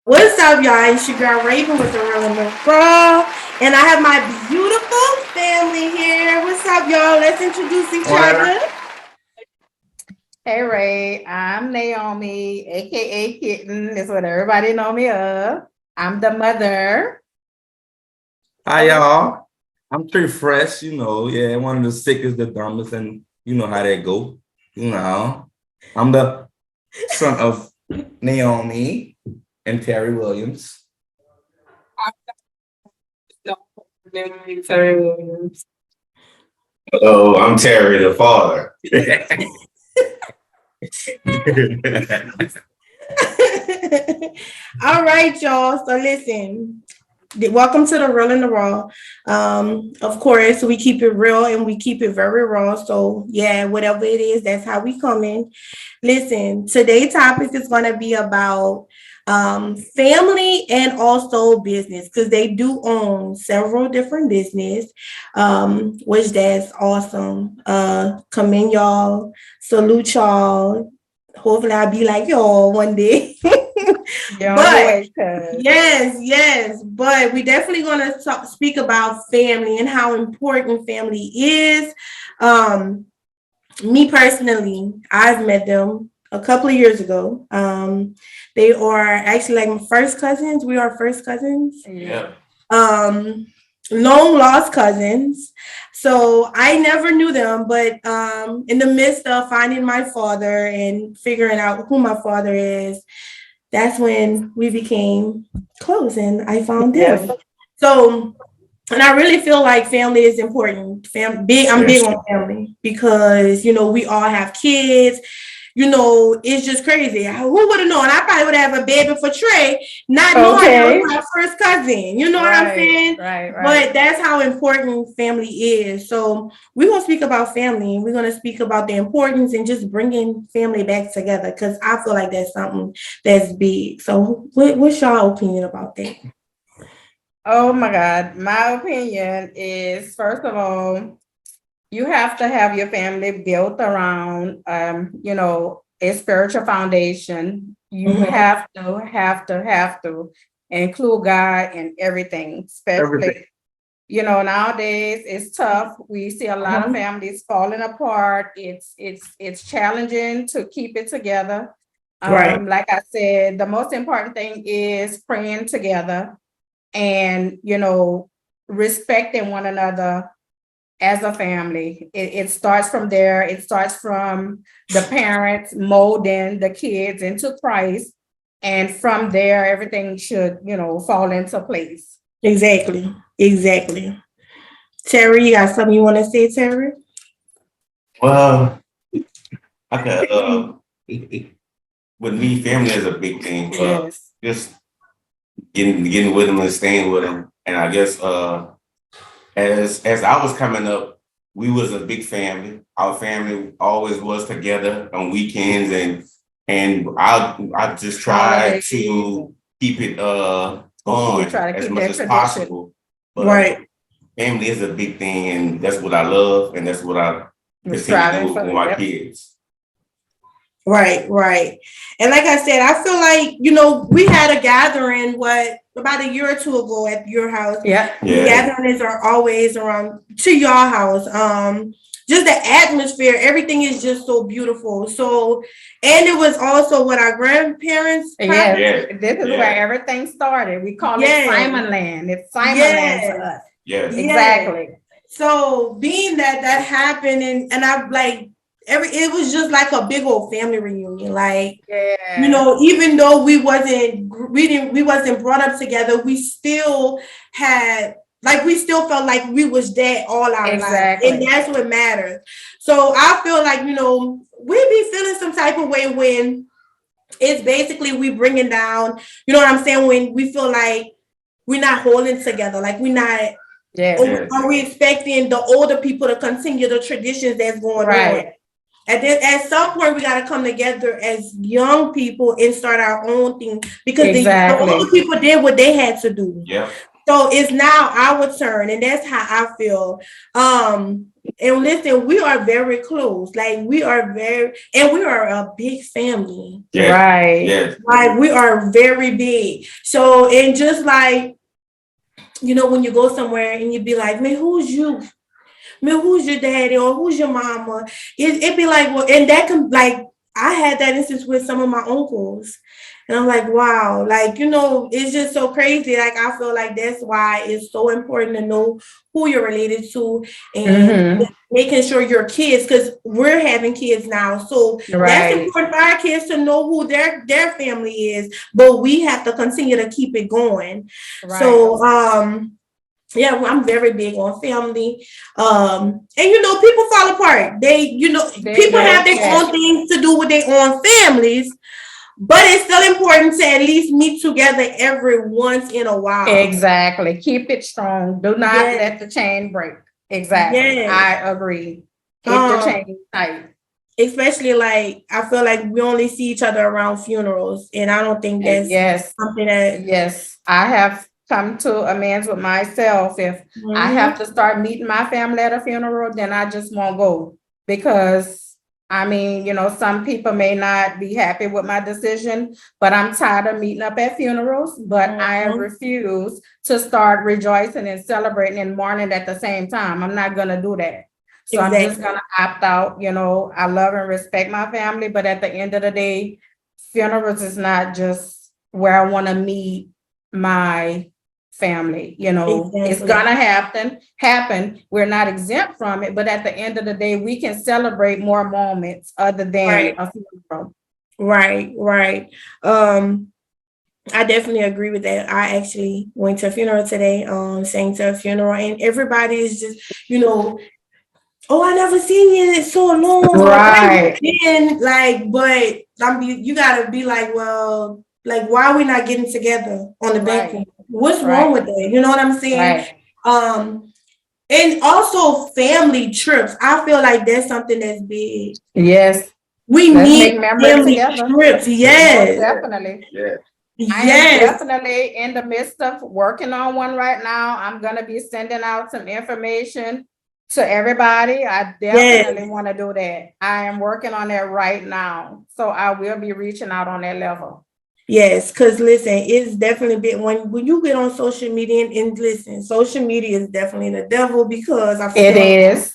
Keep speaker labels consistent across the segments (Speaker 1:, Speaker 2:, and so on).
Speaker 1: What's up, y'all? It's your girl Raven with the Real and the Raw, and I have my beautiful family here. What's up, y'all? Let's introduce each
Speaker 2: Whatever.
Speaker 1: other.
Speaker 3: Hey Ray, I'm Naomi, aka Kitten. That's what everybody know me of. I'm the mother.
Speaker 2: Hi y'all. I'm pretty fresh, yeah, one of the sickest, the dumbest, and you know how that go. I'm the son of Naomi and Terry Williams.
Speaker 4: Hello, I'm Terry, the father.
Speaker 1: All right, y'all. So listen. Welcome to the Real and the Raw. Of course, we keep it real and we keep it very raw. So yeah, whatever it is, that's how we come in. Listen, today's topic is going to be about family and also business because they do own several different business, which that's awesome. Commend y'all, salute y'all. Hopefully, I'll be like y'all one day. But yes, but we definitely going to speak about family and how important family is. Me personally, I've met them a couple of years ago. They are actually like my first cousins. We are first cousins.
Speaker 4: Yeah.
Speaker 1: Long lost cousins. So I never knew them, but in the midst of finding my father and figuring out who my father is, that's when we became close and I found them.
Speaker 3: Yes.
Speaker 1: So, and I really feel like family is important. I'm big on family because, we all have kids. It's just crazy. Who would have known? I probably would have a baby for Trey, not knowing that was my first cousin. You know what I'm saying?
Speaker 3: Right.
Speaker 1: But that's how important family is. So we're going to speak about family. We're going to speak about the importance and just bringing family back together because I feel like that's something that's big. So what's your opinion about that?
Speaker 3: Oh my God. My opinion is, first of all, you have to have your family built around, a spiritual foundation. You have to include God in everything, especially, nowadays it's tough. We see a lot of families falling apart. It's challenging to keep it together.
Speaker 1: Right.
Speaker 3: Like I said, the most important thing is praying together and, respecting one another as a family. It starts from there. It starts from the parents molding the kids into Christ. And from there, everything should, fall into place.
Speaker 1: Exactly. Terry, you got something you want to say, Terry?
Speaker 4: Well, I could with me, family is a big thing.
Speaker 3: Yes.
Speaker 4: Just getting with them and staying with them. And I guess as I was coming up, we was a big family. Our family always was together on weekends and I just tried to keep it going as much as possible. But
Speaker 1: Right.
Speaker 4: family is a big thing, and that's what I love, and that's what I continue to do with my kids.
Speaker 1: Right. And like I said, I feel like, we had a gathering, about a year or two ago at your house.
Speaker 3: Yeah.
Speaker 1: Gatherings are always around to your house. Just the atmosphere, everything is just so beautiful. So, and it was also what our grandparents.
Speaker 3: This is where everything started. We call it Simon Land. It's Simon Land to us.
Speaker 4: Yes.
Speaker 3: Exactly.
Speaker 1: So being that happened and I like it was just like a big old family reunion. Like, even though we wasn't brought up together, we still felt like we was there all our lives. And that's what matters. So I feel like, we be feeling some type of way when it's basically we bringing down, you know what I'm saying? When we feel like we're not holding together, like we're not. Are we expecting the older people to continue the traditions that's going on? At some point, we got to come together as young people and start our own thing because the older people did what they had to do.
Speaker 4: Yeah.
Speaker 1: So it's now our turn, and that's how I feel. And listen, we are very close. Like we are a big family.
Speaker 4: Yes.
Speaker 3: Right.
Speaker 4: Yes.
Speaker 1: Like we are very big. So and just like when you go somewhere and you be like, man, who's you? Man, who's your daddy or who's your mama? It be like, well, and that can like I had that instance with some of my uncles. And I'm like, wow, like, it's just so crazy. Like, I feel like that's why it's so important to know who you're related to and making sure your kids, because we're having kids now. So that's
Speaker 3: Right.
Speaker 1: important for our kids to know who their family is, but we have to continue to keep it going.
Speaker 3: Right.
Speaker 1: So, yeah, well, I'm very big on family. And people fall apart. People have their own things to do with their own families, but it's still important to at least meet together every once in a while.
Speaker 3: Exactly. Keep it strong. Do not let the chain break. Exactly.
Speaker 1: Yes.
Speaker 3: I agree. Keep the chain tight.
Speaker 1: Especially like I feel like we only see each other around funerals, and I don't think that's something that.
Speaker 3: Yes, I have come to amends with myself. If I have to start meeting my family at a funeral, then I just won't go, because I mean, some people may not be happy with my decision, but I'm tired of meeting up at funerals. But I refuse to start rejoicing and celebrating and mourning at the same time. I'm not gonna do that. So I'm just gonna opt out. I love and respect my family, but at the end of the day, funerals is not just where I want to meet my family. It's gonna happen. We're not exempt from it, but at the end of the day, we can celebrate more moments other than a funeral.
Speaker 1: Right. I definitely agree with that. I actually went to a funeral today, sang to a funeral, and everybody is just, oh, I never seen you in so long.
Speaker 3: Right.
Speaker 1: But you gotta be like, well, like, why are we not getting together on the banquet? What's wrong with that? You know what I'm saying?
Speaker 3: Right.
Speaker 1: And also family trips. I feel like that's something that's big.
Speaker 3: Yes.
Speaker 1: We need family
Speaker 3: together.
Speaker 1: trips. Yes.
Speaker 3: Most definitely.
Speaker 4: Yes.
Speaker 3: I am definitely in the midst of working on one right now. I'm going to be sending out some information to everybody. I definitely want to do that. I am working on that right now. So I will be reaching out on that level.
Speaker 1: Yes, because listen, it's definitely been when you get on social media and listen, social media is definitely the devil, because I feel
Speaker 3: it is.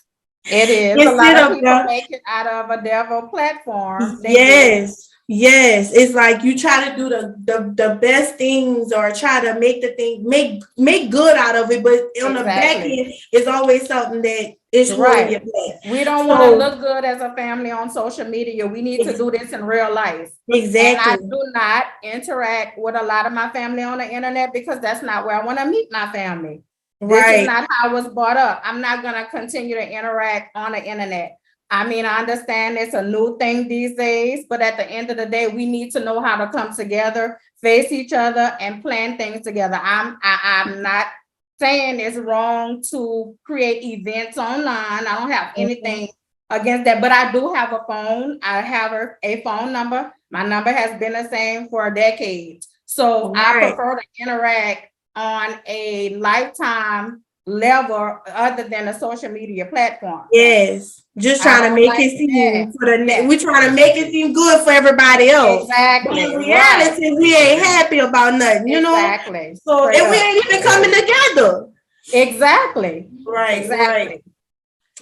Speaker 3: A lot of people make it out of a devil platform.
Speaker 1: Yes. It's like you try to do the best things or try to make the thing make good out of it, but on the back end, it's always something that is holding you back.
Speaker 3: We don't want to look good as a family on social media. We need to do this in real life.
Speaker 1: Exactly.
Speaker 3: And I do not interact with a lot of my family on the internet, because that's not where I want to meet my family. This is not how I was brought up. I'm not going to continue to interact on the internet. I mean, I understand it's a new thing these days, but at the end of the day, we need to know how to come together, face each other, and plan things together. I'm not saying it's wrong to create events online. I don't have anything against that, but I do have a phone. I have a phone number. My number has been the same for a decade. So I prefer to interact on a lifetime level other than a social media platform.
Speaker 1: Yes. Just trying to make it seem we're trying to make it seem good for everybody else.
Speaker 3: Exactly.
Speaker 1: But in reality, we ain't happy about nothing,
Speaker 3: Exactly.
Speaker 1: So and we ain't even coming together.
Speaker 3: Exactly.
Speaker 1: Right.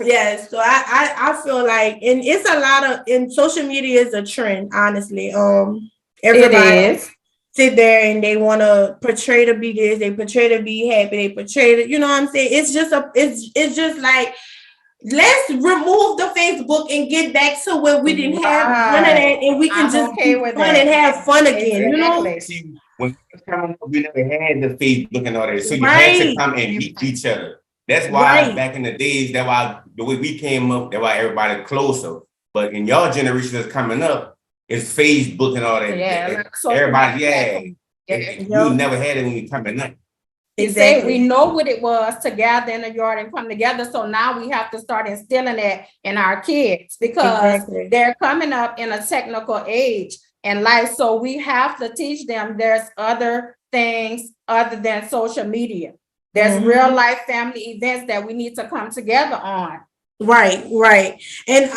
Speaker 1: Yes. So I feel like, and it's a lot of, and social media is a trend, honestly. Everybody sit there and they want to portray to be this, they portray to be happy, they portray to, you know what I'm saying? It's just like, let's remove the Facebook and get back to where we didn't have none of that, and we can just be fun and have fun again.
Speaker 4: See, when we never had the Facebook and all that, so you had to come and meet each other. That's why back in the days, that's why the way we came up, that's why everybody closer. But in y'all generation that's coming up, it's Facebook and all that. Everybody, we never had it when we coming up.
Speaker 3: We know what it was to gather in the yard and come together. So now we have to start instilling that in our kids, because they're coming up in a technical age. in life. So we have to teach them there's other things other than social media. There's real life family events that we need to come together on.
Speaker 1: Right, right. And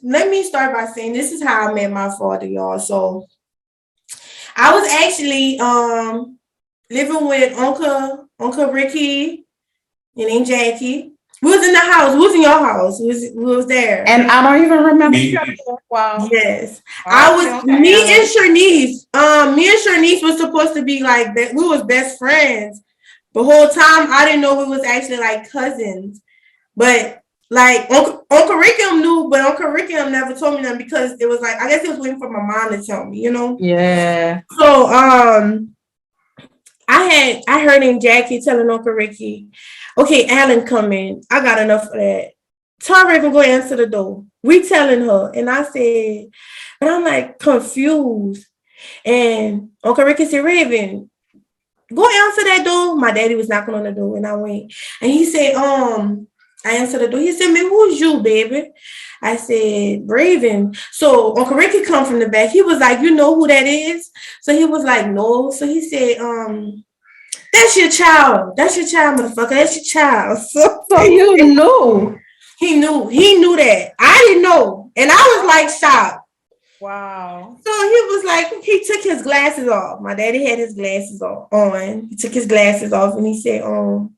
Speaker 1: let me start by saying this is how I met my father, y'all. So I was actually living with Uncle Ricky and Aunt Jackie. We was in the house. We was in your house. We was there.
Speaker 3: And I don't even remember.
Speaker 1: Wow. Yes. Me and Shanice was supposed to be like, we was best friends. The whole time I didn't know we was actually like cousins. But like Uncle Ricky knew, but Uncle Ricky never told me nothing because it was like, I guess he was waiting for my mom to tell me, you know?
Speaker 3: Yeah.
Speaker 1: So I heard Aunt Jackie telling Uncle Ricky, okay, Alan coming. I got enough of that. Tell Raven go answer the door. We telling her. And I said, but I'm like confused. And Uncle Ricky said, Raven, go answer that door. My daddy was knocking on the door and I went. And he said, I answered the door. He said, man, who's you, baby? I said, Raven. So Uncle Ricky come from the back. He was like, you know who that is? So he was like, no. So he said, that's your child. That's your child, motherfucker. That's your child.
Speaker 3: So you knew.
Speaker 1: He knew that. I didn't know. And I was like shocked.
Speaker 3: Wow.
Speaker 1: So he was like, he took his glasses off. My daddy had his glasses on. He took his glasses off and he said, man,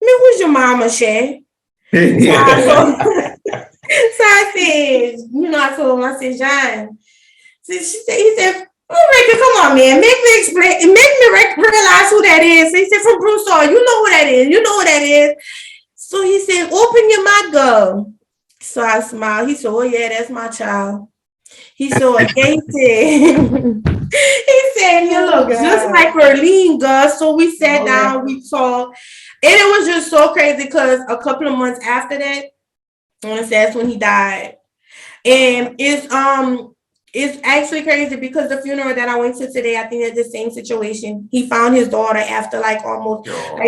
Speaker 1: who's your mama, Shay? So I said, I told him, I said, John. So he said, oh, Ricky, come on, man. Make me explain. Make me realize who that is. So he said, from Broussard, you know who that is. You know who that is. So he said, open your mouth, girl. So I smiled. He said, oh, yeah, that's my child. He said, okay, he said, you look just like Erlene, girl. So we sat down, we talked. And it was just so crazy because a couple of months after that, I want to say that's when he died. And it's actually crazy because the funeral that I went to today, I think it's the same situation. He found his daughter after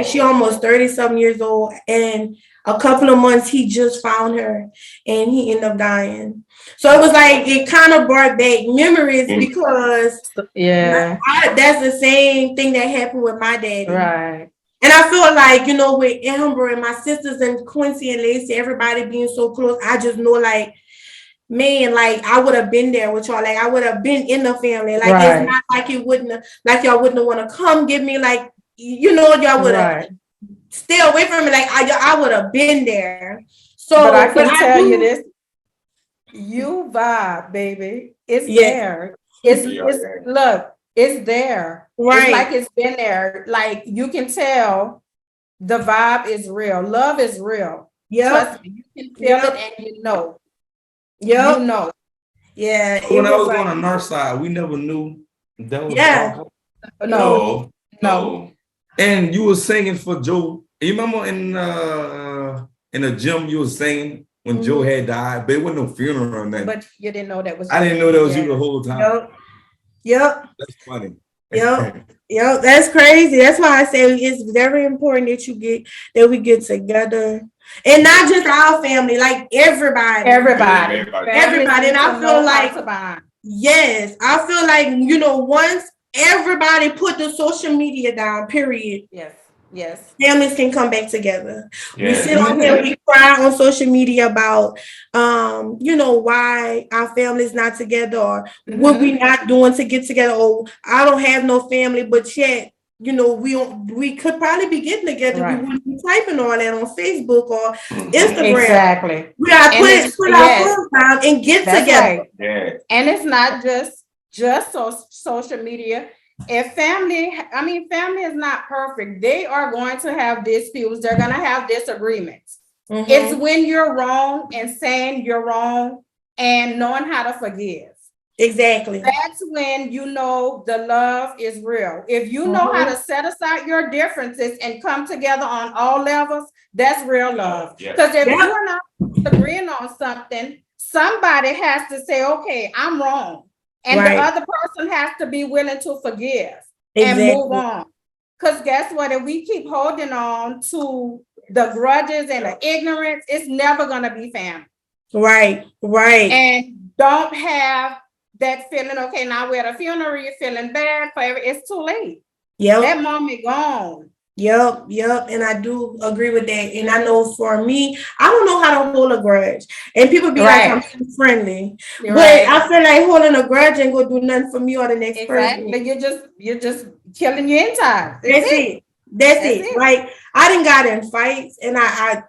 Speaker 1: she almost 30-something years old. And a couple of months, he just found her and he ended up dying. So it was like, it kind of brought back memories because that's the same thing that happened with my daddy.
Speaker 3: Right.
Speaker 1: And I feel like, with Amber and my sisters and Quincy and Lacey, everybody being so close, I just know like, man, like I would have been there with y'all. Like I would have been in the family. Like It's not like y'all wouldn't want to come get me. Like, y'all would have stay away from me. Like I would have been there. So
Speaker 3: but I can tell you this. You vibe, baby. It's there. It's look, it's there. Right. It's like it's been there. Like you can tell the vibe is real. Love is real. Yeah. You can feel it and you know.
Speaker 1: Yeah.
Speaker 3: You know.
Speaker 1: Yeah.
Speaker 2: When I was on the north side, we never knew that was
Speaker 3: No.
Speaker 2: And you were singing for Joe. You remember in the gym you were singing when Joe had died, but it wasn't no funeral or nothing.
Speaker 3: But you didn't know that was.
Speaker 2: I didn't know that was you the whole time.
Speaker 1: Yep.
Speaker 2: That's funny.
Speaker 1: Yep. That's crazy. That's why I say it's very important that we get together. And not just our family, like everybody.
Speaker 3: Everybody.
Speaker 1: And I feel like, yes, I feel like, once everybody put the social media down, period.
Speaker 3: Yes.
Speaker 1: Families can come back together. Yeah. We sit on here, we cry on social media about, why our family's not together or what we not doing to get together. Or I don't have no family, but yet, we could probably be getting together. Right. We wouldn't be typing all that on Facebook or Instagram.
Speaker 3: Exactly.
Speaker 1: We gotta put our phones down and get together.
Speaker 3: Right. Yeah. And it's not just social media. If family is not perfect. They are going to have disputes. They're going to have disagreements. Mm-hmm. It's when you're wrong and saying you're wrong and knowing how to forgive.
Speaker 1: Exactly.
Speaker 3: That's when the love is real. If you know how to set aside your differences and come together on all levels, that's real love. Because if you're not agreeing on something, somebody has to say, okay, I'm wrong. And the other person has to be willing to forgive and move on. Because guess what? If we keep holding on to the grudges and the ignorance, it's never going to be family.
Speaker 1: Right.
Speaker 3: And don't have that feeling, okay, now we're at a funeral, you're feeling bad forever. It's too late.
Speaker 1: Yep.
Speaker 3: That moment gone.
Speaker 1: Yep, and I do agree with that. And I know for me, I don't know how to hold a grudge. And people be like, I'm too friendly.
Speaker 3: You're
Speaker 1: but
Speaker 3: right.
Speaker 1: I feel like holding a grudge ain't gonna do nothing for me or the next person.
Speaker 3: You're just killing your inside.
Speaker 1: That's it. That's it. Like I didn't got in fights, and I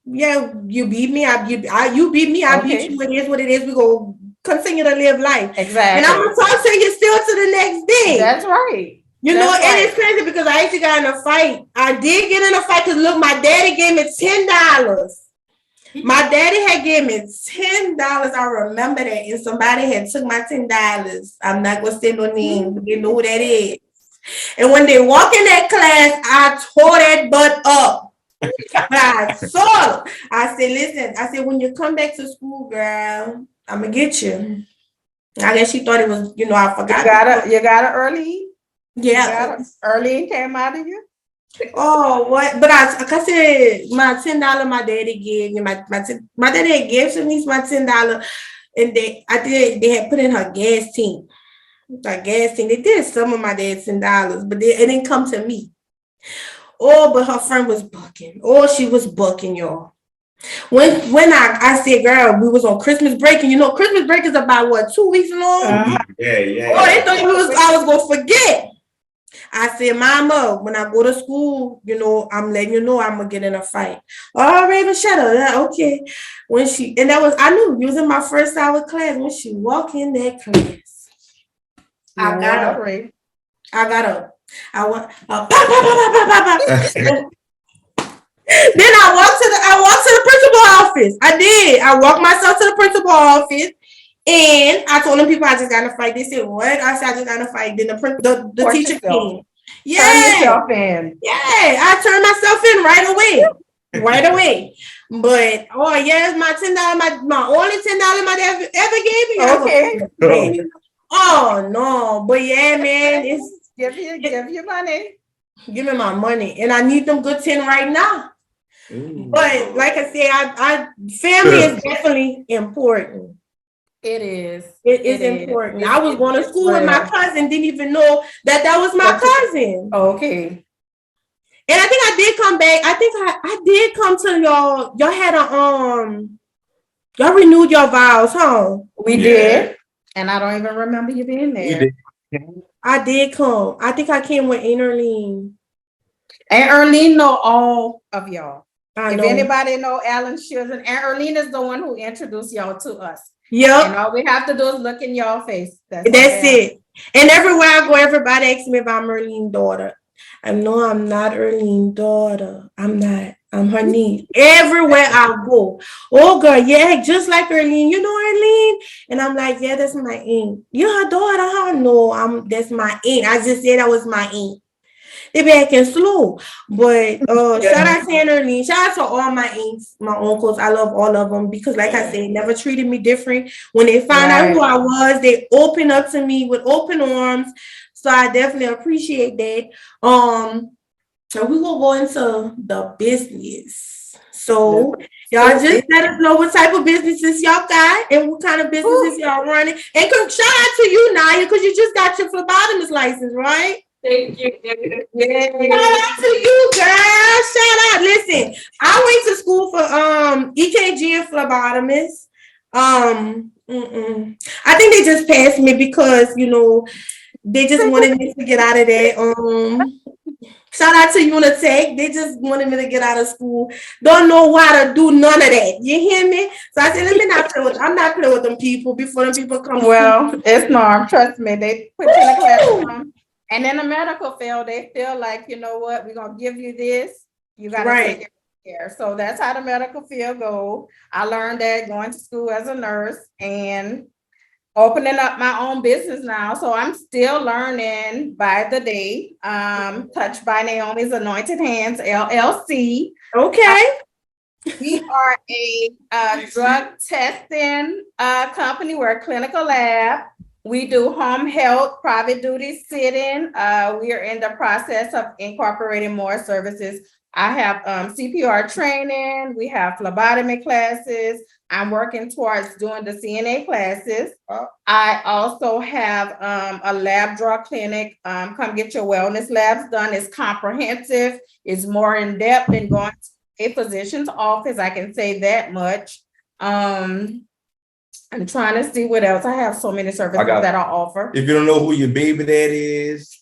Speaker 1: yeah, you beat me. You beat me. I beat you. It is what it is. We go continue to live life.
Speaker 3: Exactly.
Speaker 1: And I'm gonna talk to you still to the next day.
Speaker 3: That's right.
Speaker 1: You know, and it's crazy because I actually got in a fight. I did get in a fight because look, my daddy gave me $10. My daddy had gave me $10. I remember that, and somebody had took my $10. I'm not gonna say no name, but you know who that is. And when they walk in that class, I tore that butt up. But I saw it. I said, listen, I said, when you come back to school, girl, I'm gonna get you. I guess she thought it was, you know, I forgot.
Speaker 3: You got it early.
Speaker 1: Yeah.
Speaker 3: Early came out of you.
Speaker 1: Oh, what? But like I said, my $10 my daddy gave me. My daddy had gave to me my $10, and they had put in her gas tank. Like gas tank. They did some of my dad's $10, but it didn't come to me. Oh, but her friend was bucking. Oh, she was bucking, y'all. When I said, girl, we was on Christmas break, and you know, Christmas break is about what, 2 weeks long?
Speaker 4: Yeah.
Speaker 1: Oh, they thought I was gonna forget. I said, Mama, when I go to school, you know, I'm letting you know I'm gonna get in a fight. Oh, Raven, shut up. Okay. I knew you was in my first hour class. When she walked in that class, I got up. I went, Then I walked to the principal office. I did. I walked myself to the principal office. And I told them people I just got in a fight. They said, what? I said, I just got in a fight. Then the teacher came. Yeah.
Speaker 3: Turn yourself in.
Speaker 1: Yeah. I turned myself in right away. But, oh, yes, my $10, my only $10 my dad ever gave me. Okay. Oh, no. But, yeah, man.
Speaker 3: Give you money.
Speaker 1: Give me my money. And I need them good 10 right now. But, like I said, family is definitely important.
Speaker 3: It is.
Speaker 1: It is important. I was going to school with my cousin, didn't even know that was my cousin.
Speaker 3: Okay.
Speaker 1: And I think I did come back. I think I did come to y'all. Y'all had y'all renewed your vows, huh?
Speaker 3: We did. And I don't even remember you being there.
Speaker 1: I did come. I think I came with Aunt Erlene.
Speaker 3: Aunt Erlene know all of y'all.
Speaker 1: I
Speaker 3: know.
Speaker 1: If
Speaker 3: anybody know Alan's children, Aunt Erlene is the one who introduced y'all to us.
Speaker 1: Yep.
Speaker 3: And all we have to do is look in y'all face.
Speaker 1: That's it. And everywhere I go, everybody asks me if I'm Erlene's daughter. I know I'm not Erlene's daughter. I'm not. I'm her niece. Everywhere I go. Oh, girl, yeah, just like Erlene. You know Erlene? And I'm like, yeah, that's my aunt. You're her daughter, huh? No, that's my aunt. I just said that was my aunt. They be acting slow. But shout out to Aunt Erlene. Shout out to all my aunts, my uncles. I love all of them because, like I said, never treated me different. When they found out who I was, they opened up to me with open arms. So I definitely appreciate that. So we will go into the business. So y'all just let us know what type of businesses y'all got and what kind of businesses y'all running. And shout out to you, Naya, because you just got your phlebotomist license, right?
Speaker 3: Thank you.
Speaker 1: Yeah. Shout out to you, girl. Shout out. Listen, I went to school for EKG and phlebotomist. I think they just passed me because, you know, they just wanted me to get out of that. Shout out to Unitech. They just wanted me to get out of school. Don't know how to do none of that. You hear me? So I said, let me not play with. I'm not playing with them people before them people come.
Speaker 3: Well, it's norm. Trust me. They put you in a classroom. And in the medical field, they feel like, you know what, we're going to give you this. You got to take it care. So that's how the medical field goes. I learned that going to school as a nurse and opening up my own business now. So I'm still learning by the day. Touched by Naomi's Anointed Hands, LLC.
Speaker 1: Okay.
Speaker 3: We are a drug testing company. We're a clinical lab. We do home health, private duty sitting. We are in the process of incorporating more services I have CPR training. We have phlebotomy classes. I'm working towards doing the CNA classes. I also have a lab draw clinic. Come get your wellness labs done. It's comprehensive. It's more in depth than going to a physician's office. I can say that much. I'm trying to see what else. I have so many services that I offer.
Speaker 2: If you don't know who your baby daddy is,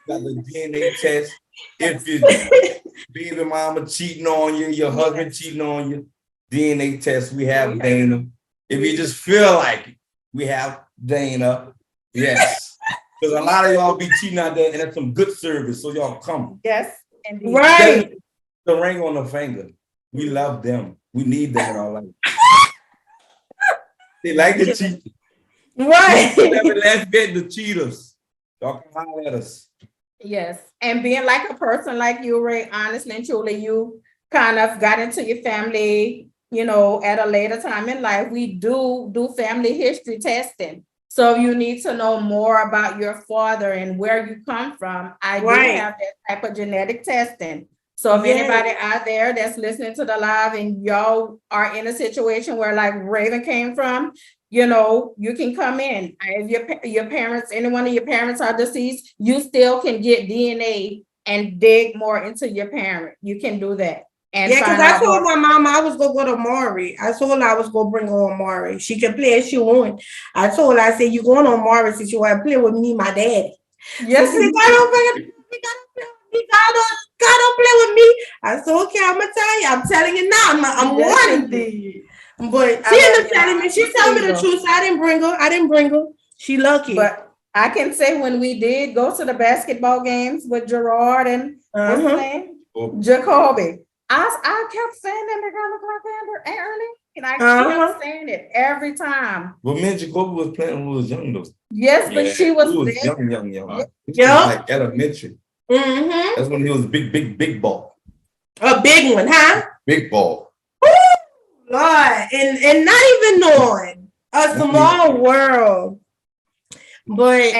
Speaker 2: got the DNA test. If your baby mama cheating on you, your husband cheating on you, DNA test, we have Dana. If you just feel like it, we have Dana. Yes. Because a lot of y'all be cheating out there, and that's some good service. So y'all come.
Speaker 3: Yes, indeed.
Speaker 1: Right.
Speaker 2: The ring on the finger. We love them. We need them in our life. They like to cheat.
Speaker 1: Right.
Speaker 2: Let's get the cheaters. Y'all can holler at us.
Speaker 3: Yes, and being like a person like you, Ray, honestly and truly, you kind of got into your family, you know, at a later time in life. We do family history testing. So you need to know more about your father and where you come from. I do have that type of genetic testing. So if anybody out there that's listening to the live and y'all are in a situation where like Raven came from, you know, you can come in. If your parents, any one of your parents are deceased, you still can get DNA and dig more into your parent. You can do that. And
Speaker 1: because I told my mama I was gonna go to Maury. I told her I was gonna bring her on Maury. She can play if she want. I told her, I said, you going on Maury since you want to play with me, my daddy.
Speaker 3: Yes,
Speaker 1: so she God don't play with me. I said, okay, I'm gonna tell you. I'm telling you now. I'm warning you. But she ended up telling me. She told me the truth. So I didn't bring her. She lucky.
Speaker 3: But I can say when we did go to the basketball games with Gerard and what's his name? Jacoby. I kept saying that they're gonna look like Ernie. And I kept saying it every time.
Speaker 2: Well, me and Jacoby was playing when we was young though.
Speaker 3: Yes, but she was
Speaker 2: young. Yeah. Like elementary. That's when he was big ball.
Speaker 1: A big one, huh?
Speaker 2: Big ball.
Speaker 1: Lord, and not even knowing a small world. But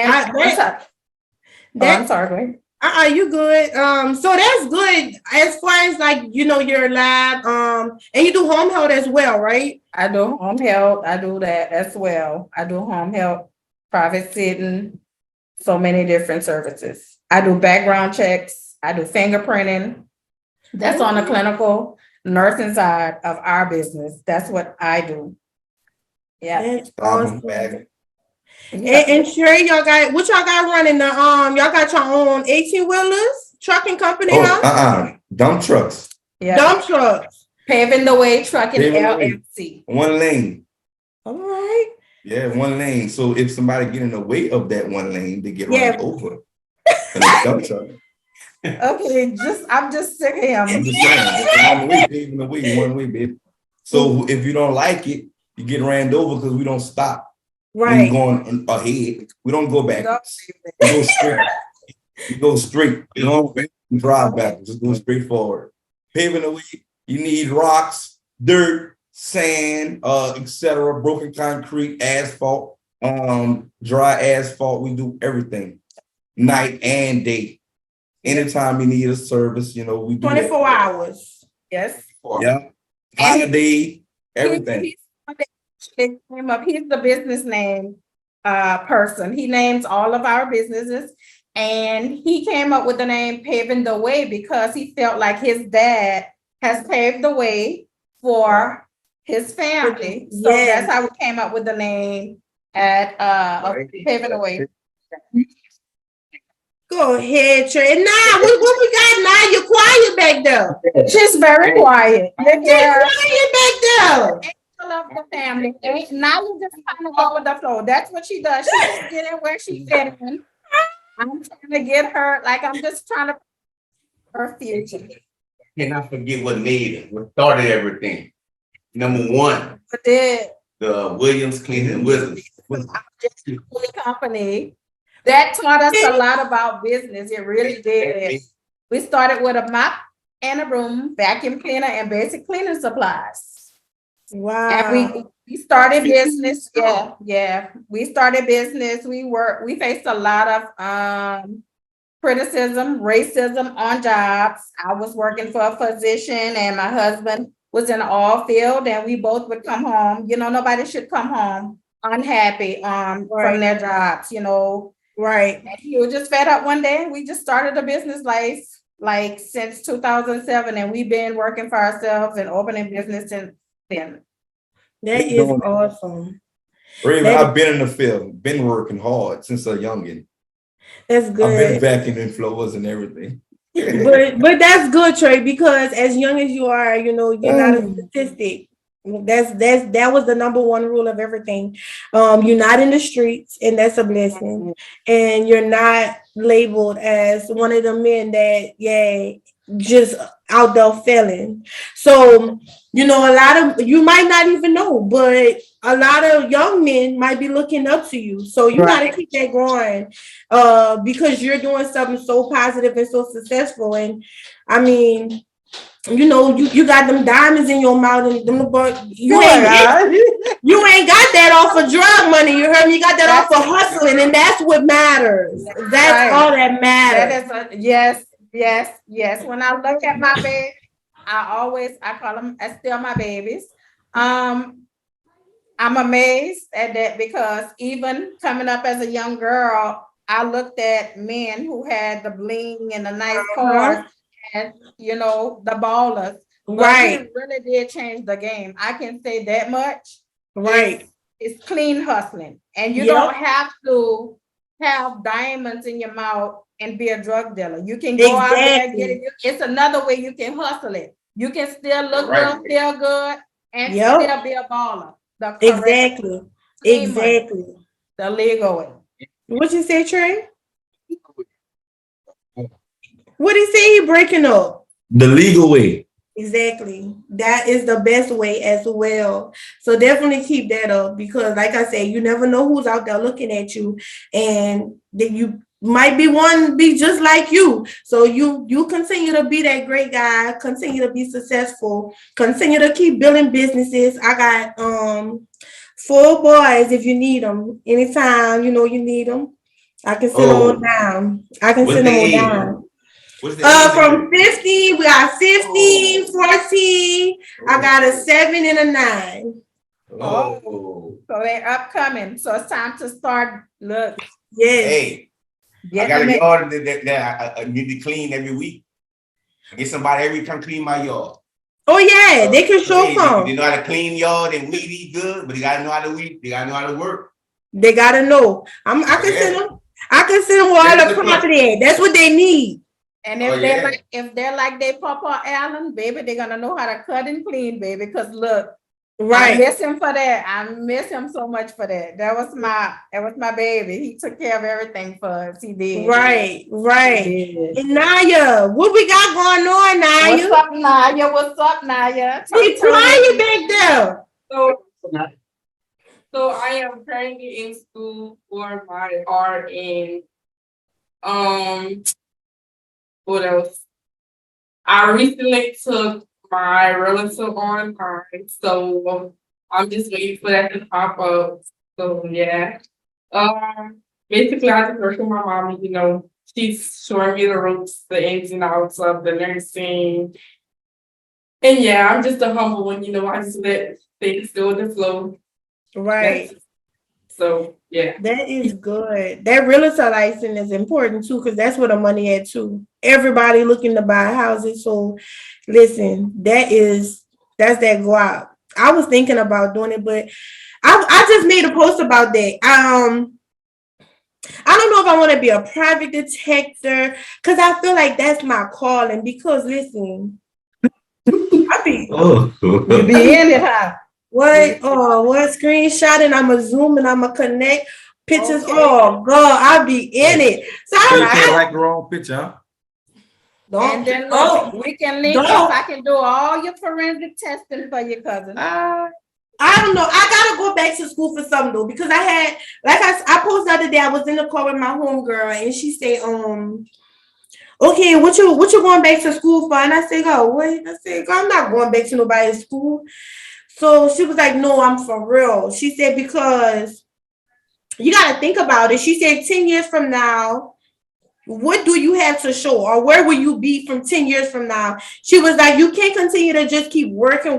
Speaker 3: I'm sorry.
Speaker 1: You good. So that's good as far as like, you know, your lab, and you do home health as well, right?
Speaker 3: I do home health. I do that as well. I do home health, private sitting, so many different services. I do background checks. I do fingerprinting. That's on the clinical nursing side of our business. That's what I do. Yeah.
Speaker 1: That's awesome. And sure, y'all got what y'all got running the y'all got your own 18-wheelers, trucking company, huh?
Speaker 2: Dump trucks.
Speaker 3: Yeah.
Speaker 1: Dump trucks.
Speaker 3: Paving the way trucking LLC.
Speaker 2: One lane.
Speaker 1: All right.
Speaker 2: Yeah, one lane. So if somebody get in the way of that one lane, they get run over. And a dump truck.
Speaker 3: Okay, I'm just sick of him.
Speaker 2: I'm just saying, one way, paving the way, one way, baby. So if you don't like it, you get ran over because we don't stop.
Speaker 1: Right.
Speaker 2: When you're going ahead. We don't go backwards. We go straight. We go straight. You don't drive backwards. Just go straight forward. Paving the way, you need rocks, dirt, sand, etc., broken concrete, asphalt, dry asphalt. We do everything, night and day. Anytime you need a service, you know, we do
Speaker 1: 24 hours.
Speaker 3: Yes.
Speaker 2: Yeah. Holiday, everything.
Speaker 3: It came up. He's the business name person. He names all of our businesses, and he came up with the name Paving the Way because he felt like his dad has paved the way for his family. So that's how we came up with the name at Paving the Way.
Speaker 1: Go ahead, Trey. Nah, what we got now? You're quiet back there.
Speaker 3: She's very quiet.
Speaker 1: You're quiet back there.
Speaker 3: Of the family. Now you just kind of go with the flow. That's what she does. She just get in where she fit in. I'm trying to get her, like I'm just trying to her future.
Speaker 4: Cannot forget what started everything. Number one, the Williams Cleaning Wizards
Speaker 3: company that taught us a lot about business. It really did. We started with a mop and a broom, vacuum cleaner, and basic cleaning supplies.
Speaker 1: Wow.
Speaker 3: And we started business. Yeah. We started business. We faced a lot of criticism, racism on jobs. I was working for a physician and my husband was in the oil field and we both would come home. Nobody should come home unhappy from their jobs,
Speaker 1: Right.
Speaker 3: And he was just fed up one day and we just started a business like since 2007 and we've been working for ourselves and opening business since then.
Speaker 1: That is awesome.
Speaker 2: Raven, I've been in the field, been working hard since a youngin'.
Speaker 1: That's
Speaker 2: I've been
Speaker 1: good.
Speaker 2: vacuuming floors and everything.
Speaker 1: But that's good, Trey, because as young as you are, you're not a statistic. That was the number one rule of everything. You're not in the streets, and that's a blessing. And you're not labeled as one of the men that just out there failing. So a lot of you might not even know, but a lot of young men might be looking up to you. So you got to keep that going, because you're doing something so positive and so successful. And I mean, you got them diamonds in your mouth and you ain't got that off of drug money. You heard me? You got that off of hustling, and that's what matters. That's all that matters.
Speaker 3: That is yes. When I look at my baby, I call them still my babies. I'm amazed at that because even coming up as a young girl, I looked at men who had the bling and the nice cars and the ballers. But it really did change the game. I can say that much. It's clean hustling. And you don't have to have diamonds in your mouth and be a drug dealer. You can go out there and get it. It's another way you can hustle it. You can still look good, feel good, and still be a baller.
Speaker 1: Exactly.
Speaker 3: The legal way.
Speaker 1: What you say, Trey? What he say? He breaking up.
Speaker 2: The legal way.
Speaker 1: Exactly. That is the best way as well. So definitely keep that up because, like I said, you never know who's out there looking at you, and that you might be just like you. So you continue to be that great guy, continue to be successful, continue to keep building businesses. I got 4 boys if you need them. Anytime you need them, I can send them on down. From 50, we got 15, 14. I got a 7 and a 9.
Speaker 3: So they're upcoming. So it's time to start. Look.
Speaker 1: Yes.
Speaker 4: Hey. I got a yard that I need to clean every week. Get somebody every time clean my yard.
Speaker 1: Oh yeah, they can show come.
Speaker 4: They know how to clean yard and weed eat good, but they gotta know how to weed. They gotta know how to work.
Speaker 1: They gotta know. I can send them. I can send them where all the property. That's what they need.
Speaker 3: And if they're like they Papa Allen, baby, they're gonna know how to cut and clean, baby. Because look. I miss him for that. I miss him so much for that. That was my baby. He took care of everything for us. He did.
Speaker 1: Right. And Naya, what we got going on, Naya?
Speaker 3: What's up, Naya?
Speaker 1: Be quiet back there.
Speaker 5: So I am currently in school for my art and what else? I recently took my relative online, so I'm just waiting for that to pop up. So yeah, basically I just work with my mom. She's showing me the ropes, the ins and outs of the nursing, and yeah, I'm just a humble one. I just let things go with the flow.
Speaker 1: Right.
Speaker 5: So yeah,
Speaker 1: that is good. That realtor license is important too, because that's where the money at too. Everybody looking to buy houses. So listen, that's that go out. I was thinking about doing it, but I just made a post about that. I don't know if I want to be a private detective because I feel like that's my calling. Because listen, I be
Speaker 3: you be in it, huh?
Speaker 1: What screenshot and I'ma zoom and I'ma connect pictures. Okay. Oh God, I'll be in it. So
Speaker 2: you can't like the wrong picture, huh?
Speaker 3: And then look, we can link up. I can do all your forensic testing for your cousin.
Speaker 1: I don't know. I gotta go back to school for something though, because I had I posted the other day. I was in the car with my homegirl and she said, okay, what you going back to school for? And I said, wait. I said, I'm not going back to nobody's school. So she was like, no, I'm for real. She said, because you got to think about it. She said 10 years from now, What do you have to show, or where will you be from 10 years from now? She was like, you can't continue to just keep working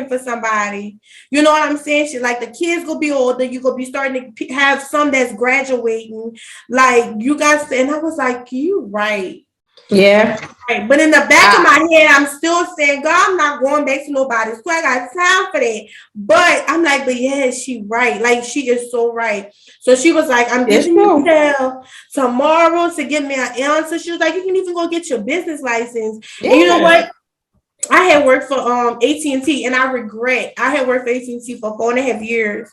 Speaker 1: for somebody. You know what I'm saying? She like, the kids gonna be older, you gonna be starting to have some that's graduating. Like, you guys, and I was like, you right.
Speaker 3: Yeah.
Speaker 1: Right. But in the back of my head, I'm still saying, God, I'm not going back to nobody's school. I got time for that. But I'm like, but yeah, she right. Like, she is so right. So she was like, I'm
Speaker 3: It's
Speaker 1: giving you
Speaker 3: true.
Speaker 1: till tomorrow to give me an answer. She was like, you can even go get your business license.
Speaker 3: Yeah.
Speaker 1: And you know what? I had worked for AT&T, and I had worked for AT&T for 4.5 years,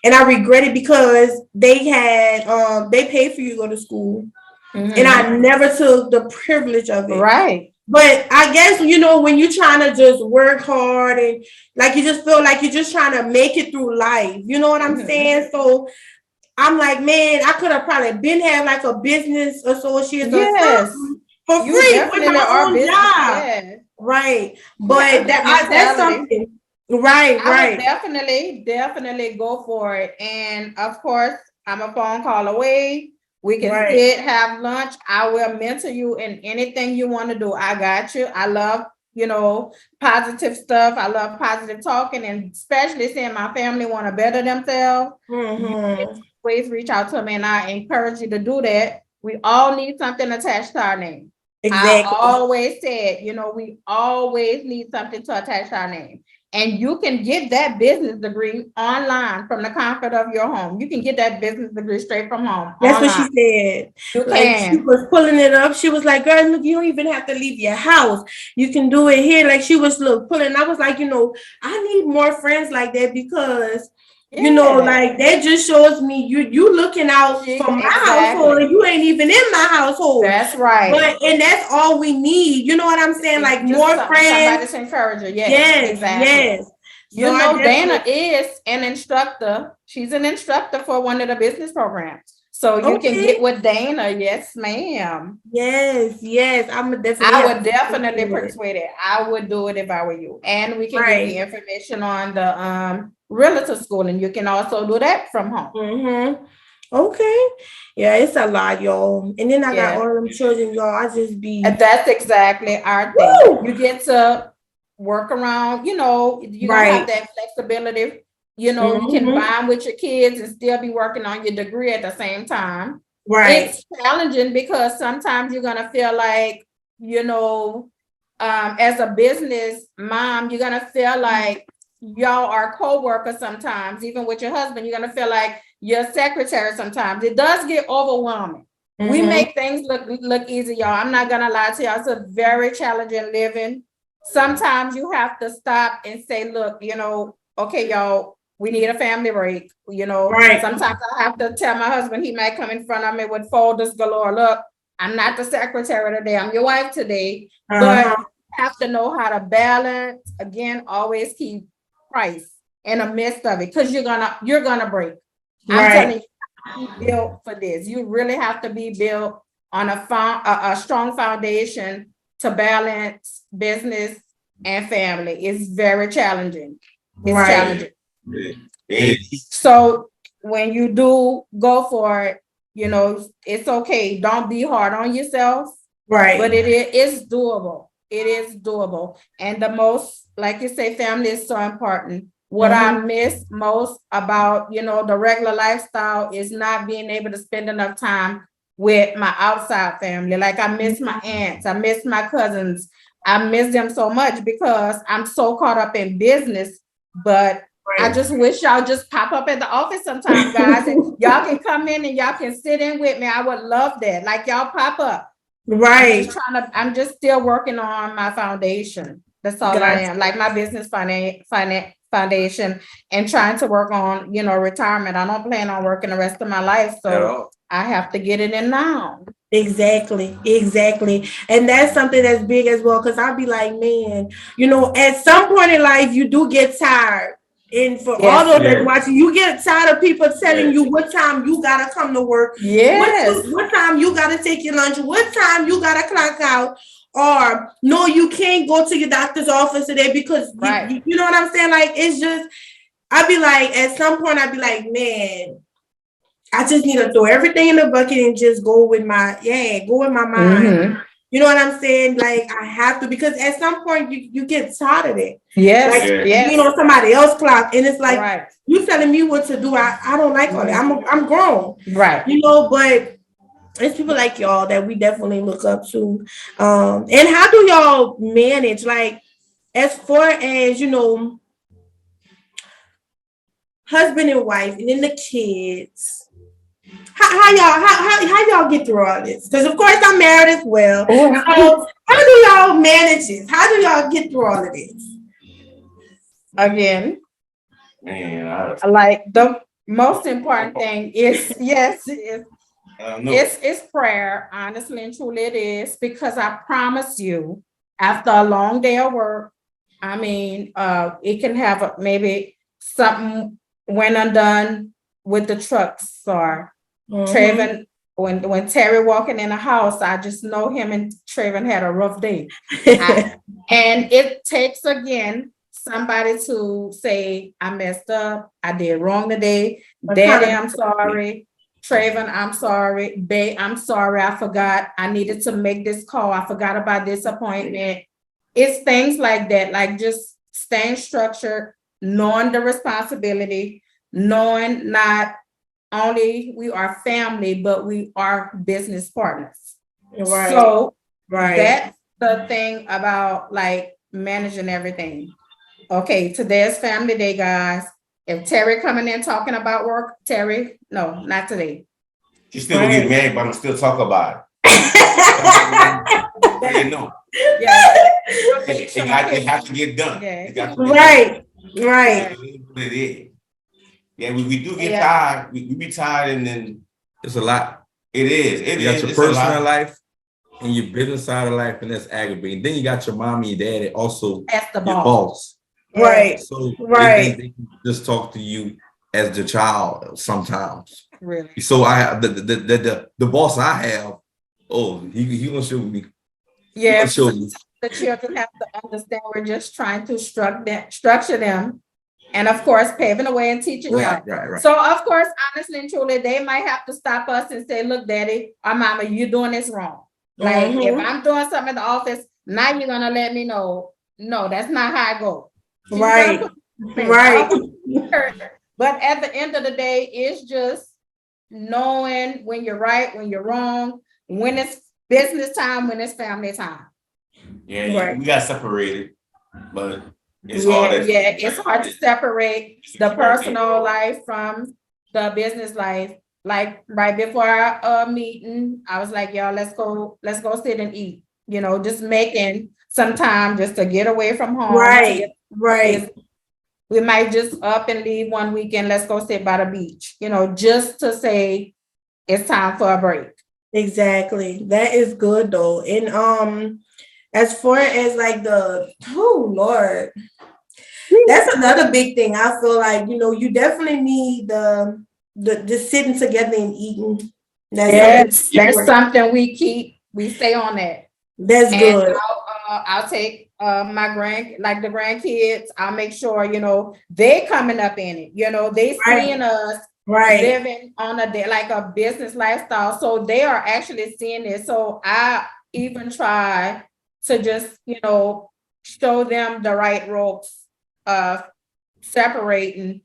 Speaker 1: and I regret it because they had they paid for you to go to school, and I never took the privilege of it.
Speaker 3: Right.
Speaker 1: But I guess, you know, when you're trying to just work hard and like you just feel like you're just trying to make it through life, you know what I'm saying? So I'm like, man, I could have probably been had like a business associate or
Speaker 3: Yes.
Speaker 1: something for
Speaker 3: You
Speaker 1: free with
Speaker 3: definitely
Speaker 1: my
Speaker 3: are
Speaker 1: own
Speaker 3: business.
Speaker 1: job.
Speaker 3: Yeah.
Speaker 1: Right.
Speaker 3: You
Speaker 1: But
Speaker 3: have that
Speaker 1: that's
Speaker 3: mentality.
Speaker 1: something. Right,
Speaker 3: I would
Speaker 1: right.
Speaker 3: definitely go for it. And of course, I'm a phone call away. We can
Speaker 1: Right.
Speaker 3: sit, have lunch. I will mentor you in anything you want to do. I got you. I love, you know, positive stuff. I love positive talking, and especially saying my family want to better themselves. You can
Speaker 1: Mm-hmm.
Speaker 3: always reach out to me, and I encourage you to do that. We all need something attached to our name. I
Speaker 1: Exactly.
Speaker 3: always said, you know, we always need something to attach to our name. And you can get that business degree online from the comfort of your home. You can get that business degree straight from home
Speaker 1: That's what she
Speaker 3: online.
Speaker 1: said.
Speaker 3: You
Speaker 1: Like, she
Speaker 3: can.
Speaker 1: was pulling it up. She was like, girl, look, you don't even have to leave your house. You can do it here. Like, she was pulling. I was like, you know, I need more friends like that because, you know,
Speaker 3: Yeah.
Speaker 1: like, that just shows me you looking out for my household,
Speaker 3: Exactly.
Speaker 1: and you ain't even in my household.
Speaker 3: That's right.
Speaker 1: And that's all we need. You know what I'm saying? Like,
Speaker 3: Just
Speaker 1: more
Speaker 3: somebody
Speaker 1: friends.
Speaker 3: to encourage her. Yes,
Speaker 1: Yes,
Speaker 3: exactly.
Speaker 1: yes. So
Speaker 3: You
Speaker 1: I
Speaker 3: know, Dana
Speaker 1: definitely,
Speaker 3: is an instructor. She's an instructor for one of the business programs. So you can
Speaker 1: okay.
Speaker 3: get with Dana. Yes, ma'am.
Speaker 1: Yes, yes. I'm gonna definitely
Speaker 3: I
Speaker 1: have
Speaker 3: would
Speaker 1: to
Speaker 3: definitely
Speaker 1: do it.
Speaker 3: persuade it. I would do it if I were you. And we can get the
Speaker 1: Right.
Speaker 3: information on the realtor school, and you can also do that from home.
Speaker 1: Mm-hmm. Okay. Yeah, it's a lot, y'all. And then I got
Speaker 3: Yeah.
Speaker 1: all them children, y'all. I just be
Speaker 3: And that's exactly our thing.
Speaker 1: woo.
Speaker 3: You get to work around, you know, you're gonna have
Speaker 1: Right.
Speaker 3: that flexibility. You know, you can
Speaker 1: Mm-hmm.
Speaker 3: bond with your kids and still be working on your degree at the same time.
Speaker 1: Right.
Speaker 3: It's challenging because sometimes you're gonna feel like, you know, as a business mom, you're gonna feel like y'all are co-workers sometimes, even with your husband, you're gonna feel like your secretary sometimes. It does get overwhelming. We
Speaker 1: Mm-hmm.
Speaker 3: make things look easy, y'all. I'm not gonna lie to y'all. It's a very challenging living. Sometimes you have to stop and say, look, you know, okay, y'all, we need a family break. You know,
Speaker 1: Right.
Speaker 3: sometimes I have to tell my husband, he might come in front of me with folders galore. Look, I'm not the secretary today, I'm your wife today. But
Speaker 1: Uh-huh.
Speaker 3: you have to know how to balance. Again, always keep price in the midst of it, because you're gonna break. I'm telling
Speaker 1: Right.
Speaker 3: you, be built for this. You really have to be built on a strong foundation to balance business and family. It's very challenging. It's
Speaker 1: Right.
Speaker 3: challenging.
Speaker 4: Yeah.
Speaker 3: So when you do go for it, you know, it's okay. Don't be hard on yourself,
Speaker 1: Right.
Speaker 3: but it's doable. It is doable. And the most, like you say, family is so important. What I miss most about, you know, the regular lifestyle is not being able to spend enough time with my outside family. Like, I miss my aunts, I miss my cousins, I miss them so much because I'm so caught up in business. But I
Speaker 1: Right.
Speaker 3: just wish y'all just pop up at the office sometime, guys, and y'all can come in and y'all can sit in with me. I would love that. Like, y'all pop up.
Speaker 1: Right.
Speaker 3: I'm just still working on my foundation. That's all I
Speaker 1: Gotcha.
Speaker 3: am, like my business foundation, and trying to work on, you know, retirement. I don't plan on working the rest of my life,
Speaker 4: At
Speaker 3: so
Speaker 4: all.
Speaker 3: I have to get it in now.
Speaker 1: Exactly, exactly. And that's something that's big as well. Cause I'll be like, man, you know, at some point in life, you do get tired. And for all
Speaker 3: Yes.
Speaker 1: those that watching, you get tired of people telling
Speaker 4: Yes.
Speaker 1: you what time you gotta come to work,
Speaker 3: Yes.
Speaker 1: what time you gotta take your lunch, what time you gotta clock out, or no, you can't go to your doctor's office today because
Speaker 3: Right.
Speaker 1: you know what I'm saying? Like, it's just, I'd be like, at some point, I'd be like, man, I just need to throw everything in the bucket and just go with my mind.
Speaker 3: Mhm.
Speaker 1: You know what I'm saying? Like I have to, because at some point you get tired of it.
Speaker 3: Yes,
Speaker 1: Like
Speaker 4: Yeah.
Speaker 1: being on somebody else's clock, and it's like
Speaker 3: right,
Speaker 1: you telling me what to do. I don't like all that. I'm grown,
Speaker 3: right.
Speaker 1: you know. But it's people like y'all that we definitely look up to. And how do y'all manage, like, as far as husband and wife, and then the kids? How y'all get through all this? Because of course I'm married as well. So how do y'all manage this? How do y'all get through all of this?
Speaker 3: Again,
Speaker 4: Man,
Speaker 3: like the most important thing is yes,
Speaker 4: I don't know.
Speaker 3: it's prayer. Honestly and truly, it is, because I promise you, after a long day of work, I mean, it can have maybe something went undone with the trucks or Traven. When Terry walking in the house, I just know him and Traven had a rough day. And it takes again somebody to say, I messed up, I did wrong today. Daddy, I'm sorry. Traven, I'm sorry. Babe, I'm sorry. I forgot. I needed to make this call. I forgot about this appointment. It's things like that, like just staying structured, knowing the responsibility, knowing not only we are family, but we are business partners.
Speaker 1: Right.
Speaker 3: So
Speaker 1: Right.
Speaker 3: that's the thing about like managing everything. Okay, today's family day, guys. If Terry coming in talking about work, Terry, no, not today.
Speaker 4: She still gonna get mad, but I'm still talk about it. Yeah, no.
Speaker 3: Yeah.
Speaker 4: It has to get done.
Speaker 3: Yeah.
Speaker 4: It got to get
Speaker 1: Right.
Speaker 4: done.
Speaker 1: Right.
Speaker 4: It is what it is. Yeah, we do get
Speaker 3: Yeah.
Speaker 4: tired. We be tired, and then
Speaker 2: It's a lot.
Speaker 4: it is. It
Speaker 2: You got
Speaker 4: is.
Speaker 2: your
Speaker 4: It's a lot.
Speaker 2: personal life and your business side of life, and that's aggravating. Then you got your mom and your daddy also
Speaker 3: That's the
Speaker 2: your
Speaker 3: boss.
Speaker 2: boss.
Speaker 1: Right.
Speaker 2: So
Speaker 1: Right.
Speaker 2: they can just talk to you as the child sometimes.
Speaker 3: Really.
Speaker 2: So I have the boss I have. Oh, he gonna show me. He
Speaker 3: Yeah.
Speaker 2: gonna show me.
Speaker 3: The children have to understand we're just trying to structure them. And of course, paving the way and teaching y'all.
Speaker 2: Right.
Speaker 3: So of course, honestly and truly, they might have to stop us and say, look, daddy or mama, you're doing this wrong. Like if I'm doing something in the office, now you're gonna let me know. No, that's not how I go. So
Speaker 1: Right. Right.
Speaker 3: But at the end of the day, it's just knowing when you're right, when you're wrong, when it's business time, when it's family time.
Speaker 4: Yeah,
Speaker 1: Right.
Speaker 4: we got separated, but it's
Speaker 3: Yeah,
Speaker 4: hard.
Speaker 3: it's hard to separate the personal life from the business life. Like right before our meeting, I was like, y'all, let's go sit and eat. You know, just making some time just to get away from home.
Speaker 1: Right. Right.
Speaker 3: We might just up and leave one weekend. Let's go sit by the beach. You know, just to say it's time for a break.
Speaker 1: Exactly. That is good though. And as far as like Lord, that's another big thing. I feel like, you definitely need the sitting together and eating.
Speaker 3: That's something we stay on that.
Speaker 1: That's
Speaker 3: And
Speaker 1: good.
Speaker 3: I'll take my the grandkids. I'll make sure, they coming up in it. They seeing us living on a business lifestyle. So they are actually seeing it. So I even try to just, show them the right ropes of separating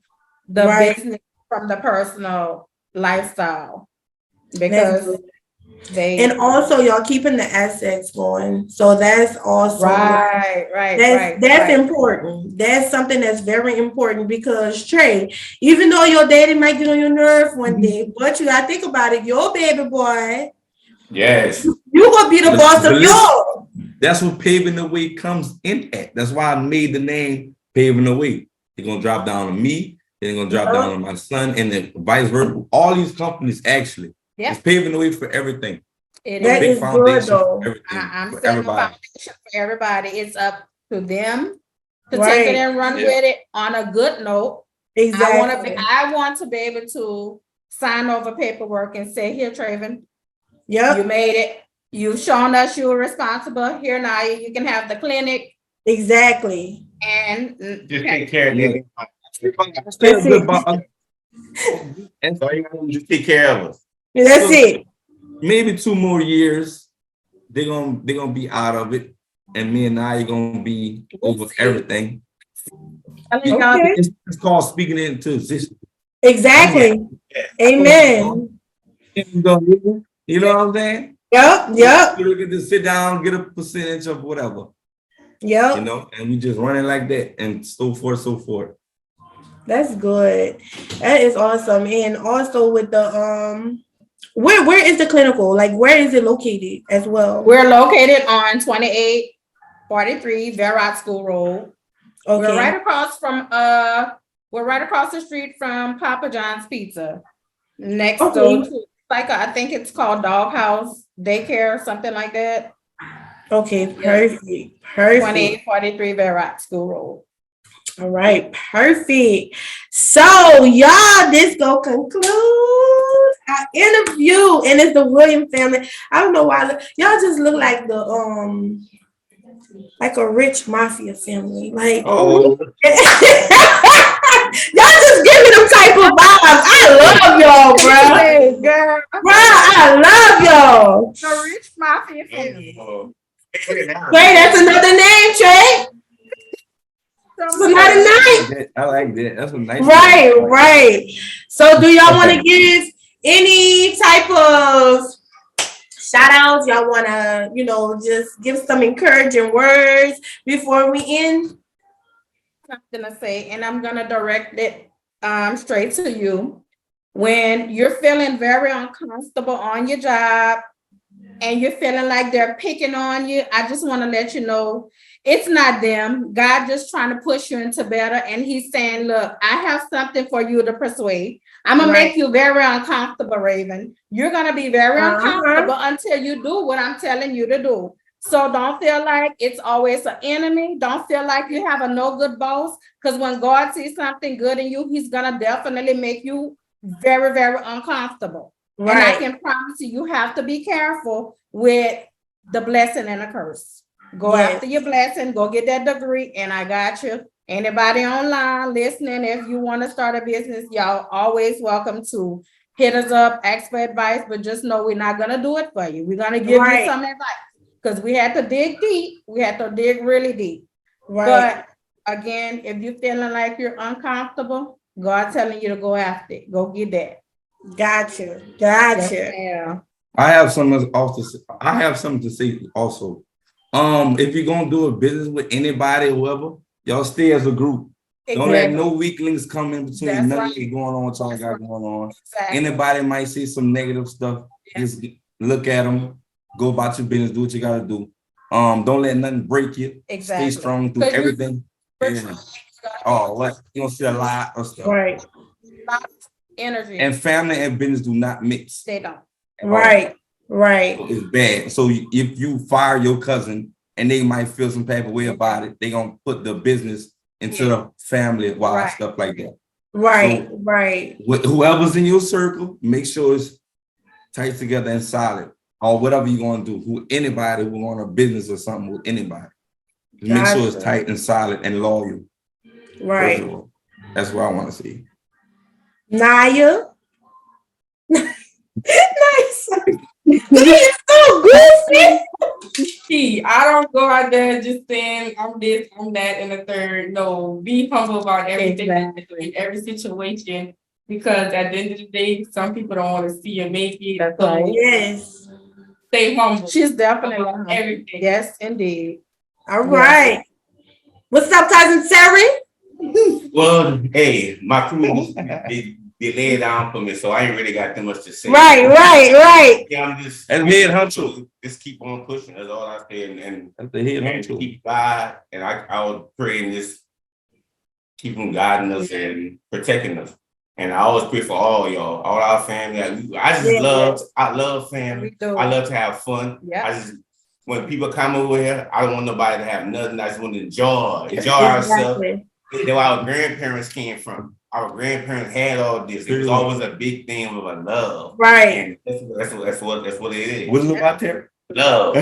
Speaker 3: the business from the personal lifestyle. Because
Speaker 1: and also y'all keeping the assets going. So that's also that's important. That's something that's very important because Trey, even though your daddy might get on your nerve one day, but you gotta think about it, your baby boy.
Speaker 4: Yes.
Speaker 1: You gonna be the boss of yours.
Speaker 2: That's what paving the way comes in at. That's why I made the name Paving the Way. They're gonna drop down on me, they're gonna drop down on my son, and then vice versa. All these companies actually. It's paving the way for everything.
Speaker 1: That is good though.
Speaker 3: I'm setting a foundation for everybody. It's up to them to take it and run with it on a good note.
Speaker 1: Exactly.
Speaker 3: I want to be able to sign over paperwork and say, here, Traven,
Speaker 1: you
Speaker 3: made it. You've shown us you were responsible. Here now, you can have the clinic.
Speaker 1: Exactly.
Speaker 3: And
Speaker 4: just take care of it.
Speaker 2: And
Speaker 4: So you gotta just take care of us.
Speaker 1: That's
Speaker 2: So-
Speaker 1: it.
Speaker 2: maybe 2 more years, they're gonna be out of it, and me and I gonna be over everything.
Speaker 1: Okay.
Speaker 2: It's called speaking it into existence.
Speaker 1: Exactly. Amen.
Speaker 2: You know what I'm saying?
Speaker 1: Yep.
Speaker 2: We look at this, sit down, get a percentage of whatever,
Speaker 1: Yep.
Speaker 2: and we just run it like that, and so forth, so forth.
Speaker 1: That's good. That is awesome. And also with the where is the clinical? Like where is it located as well?
Speaker 3: We're located on 2843 Verrott School Road. We're
Speaker 1: Okay.
Speaker 3: right across the street from Papa John's Pizza. Next
Speaker 1: Okay.
Speaker 3: door to I think it's called Doghouse Daycare, something like that.
Speaker 1: Okay,
Speaker 3: Yes.
Speaker 1: perfect.
Speaker 3: 2843 Verrott School Road.
Speaker 1: All right, perfect. So y'all, this go conclude our interview, and it's the Williams family. I don't know why y'all just look like the like a rich mafia family. Like
Speaker 2: Oh,
Speaker 1: y'all just give me them type of vibes. I love y'all, bro.
Speaker 3: Girl,
Speaker 1: Bro, I love y'all.
Speaker 3: the rich mafia family.
Speaker 1: Wait, that's another name, Trey. That's another name.
Speaker 2: I like that. That's a nice.
Speaker 1: Right. So do y'all want to give any type of shout outs? Y'all want to, just give some encouraging words before we end?
Speaker 3: Something to say, and I'm gonna direct it straight to you. When you're feeling very uncomfortable on your job and you're feeling like they're picking on you, I just want to let you know it's not them. God just trying to push you into better, and He's saying, "Look, I have something for you to persuade. I'm gonna make you very uncomfortable, Raven. You're gonna be very uncomfortable until you do what I'm telling you to do." So don't feel like it's always an enemy. Don't feel like you have a no good boss, because when God sees something good in you, He's gonna definitely make you very, very uncomfortable. And I can promise you have to be careful with the blessing and the curse. Go after your blessing, go get that degree, and I got you. Anybody online listening, if you want to start a business, y'all always welcome to hit us up, ask for advice, but just know we're not gonna do it for you. We're gonna give you some advice. Because we had to dig deep. We had to dig really deep. But again, if you're feeling like you're uncomfortable, God telling you to go after it. Go get that.
Speaker 1: Gotcha.
Speaker 3: Yeah.
Speaker 2: I have something to say also. If you're gonna do a business with anybody, whoever, y'all stay as a group. Don't let no weaklings come in between. Nothing going on, what y'all got going on.
Speaker 3: Exactly.
Speaker 2: Anybody might say some negative stuff. Just look at them. Go about your business. Do what you gotta do. Don't let nothing break you.
Speaker 3: Exactly.
Speaker 2: Stay strong through everything. Yeah. Oh, what you gonna see a lot of stuff.
Speaker 1: Right.
Speaker 3: Energy.
Speaker 2: And family and business do not mix.
Speaker 3: They don't.
Speaker 1: Right.
Speaker 2: It's bad. So if you fire your cousin and they might feel some type of way about it, they gonna put the business into the family while stuff like that.
Speaker 1: Right.
Speaker 2: With whoever's in your circle, make sure it's tight together and solid. Or whatever you're gonna do. Anybody who want a business or something with anybody. Make sure it's tight and solid and loyal.
Speaker 1: Right.
Speaker 2: That's what I want to see.
Speaker 1: Naya. Nice. He's so goofy.
Speaker 5: I don't go out there just saying I'm this, I'm that, and the third. No, be humble about everything, every situation, because at the end of the day, some people don't want to see you make it. So
Speaker 1: yes.
Speaker 5: Stay humble.
Speaker 3: She's definitely
Speaker 5: humble. Everything.
Speaker 3: Yes, indeed.
Speaker 1: All right. What's up, cousin Terry?
Speaker 4: Well, hey, my crew they lay it down for me, so I ain't really got that much to say.
Speaker 1: Right.
Speaker 4: Yeah, I'm just
Speaker 2: and head huncho.
Speaker 4: Just keep on pushing. That's all I say, and
Speaker 2: that's the head huncho.
Speaker 4: Keep God, and I would pray and just keep on guiding us and protecting us. And I always pray for all y'all, all our family. I love family. I love to have fun. Yeah. When people come over here, I don't want nobody to have nothing. I just want to enjoy ourselves. That's where our grandparents came from. Our grandparents had all this. It was always a big thing of a love.
Speaker 1: Right.
Speaker 4: And that's what it is.
Speaker 2: What's it about there?
Speaker 4: Love.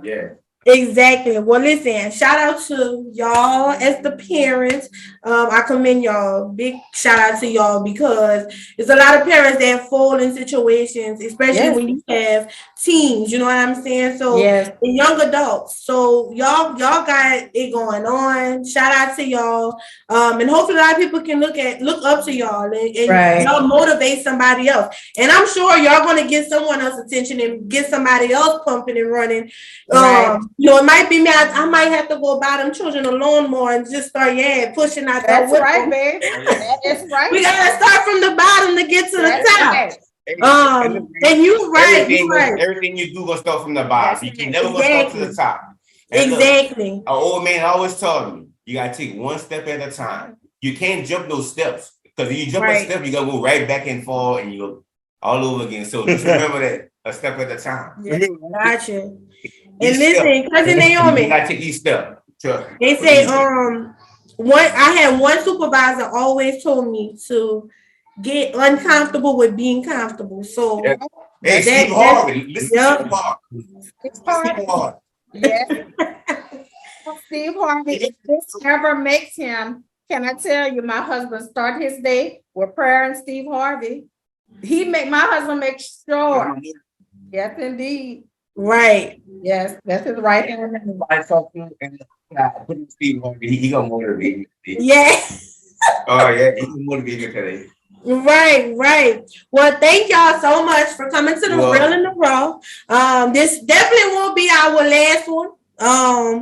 Speaker 3: Yeah.
Speaker 1: Exactly. Well, listen, shout out to y'all as the parents. I commend y'all. Big shout out to y'all because there's a lot of parents that fall in situations, especially
Speaker 3: Yes.
Speaker 1: when you have teens, you know what I'm saying? So
Speaker 3: Yes.
Speaker 1: and young adults. So y'all got it going on. Shout out to y'all. And hopefully a lot of people can look up to y'all and
Speaker 3: Right.
Speaker 1: y'all motivate somebody else. And I'm sure y'all gonna get someone else's attention and get somebody else pumping and running.
Speaker 3: Right.
Speaker 1: It might be me. I might have to go buy them children a lawnmower and just start, pushing out that
Speaker 3: That's
Speaker 1: whip.
Speaker 3: right, babe. That is right.
Speaker 1: We gotta start from the bottom to get to the
Speaker 3: That's
Speaker 1: top.
Speaker 3: right.
Speaker 1: And you right,
Speaker 4: Everything you do gonna start from the bottom. You can never go start to the top. And look,
Speaker 1: Exactly.
Speaker 4: an old man always told me, you gotta take one step at a time. You can't jump those steps because if you jump a
Speaker 1: Right.
Speaker 4: step, you're gonna go right back and fall and you're all over again. So just remember that a step at a time.
Speaker 1: Gotcha. And
Speaker 4: Each
Speaker 1: listen,
Speaker 4: step.
Speaker 1: cousin
Speaker 4: You
Speaker 1: Naomi,
Speaker 4: gotta take each step. Trust me.
Speaker 1: they say I had one supervisor always told me to get uncomfortable with being comfortable. So
Speaker 4: Yeah. Hey, Steve Harvey, listen to Steve Harvey. Steve Harvey.
Speaker 3: Yes. Steve Harvey, if this ever makes him, can I tell you, my husband start his day with prayer and Steve Harvey. My husband make sure. Yes, indeed.
Speaker 1: right.
Speaker 3: Yes, that's his right hand.
Speaker 4: I saw him and put him Steve Harvey. He gonna motivate me.
Speaker 1: Yeah.
Speaker 4: Oh yeah, he can motivate me today.
Speaker 1: Right. Well, thank y'all so much for coming to the
Speaker 4: You're
Speaker 1: Real and the Raw. This definitely won't be our last one.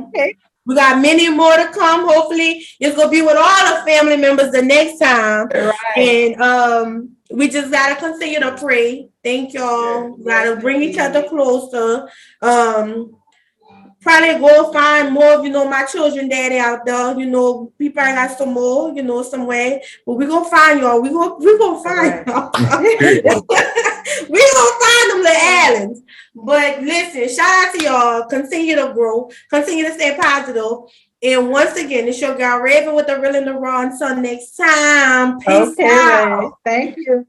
Speaker 3: Okay.
Speaker 1: We got many more to come. Hopefully, it's gonna be with all the family members the next time.
Speaker 3: Right.
Speaker 1: And we just gotta continue to pray. Thank y'all. We gotta bring each other closer. Probably go find more of, my children daddy out there. We probably got some more, somewhere. But we gonna find y'all. We gonna find y'all. We gonna find them little Allens. But listen, shout out to y'all. Continue to grow. Continue to stay positive. And once again, it's your girl Raven with the Real and the Raw. Until next time. Peace out.
Speaker 3: Thank you.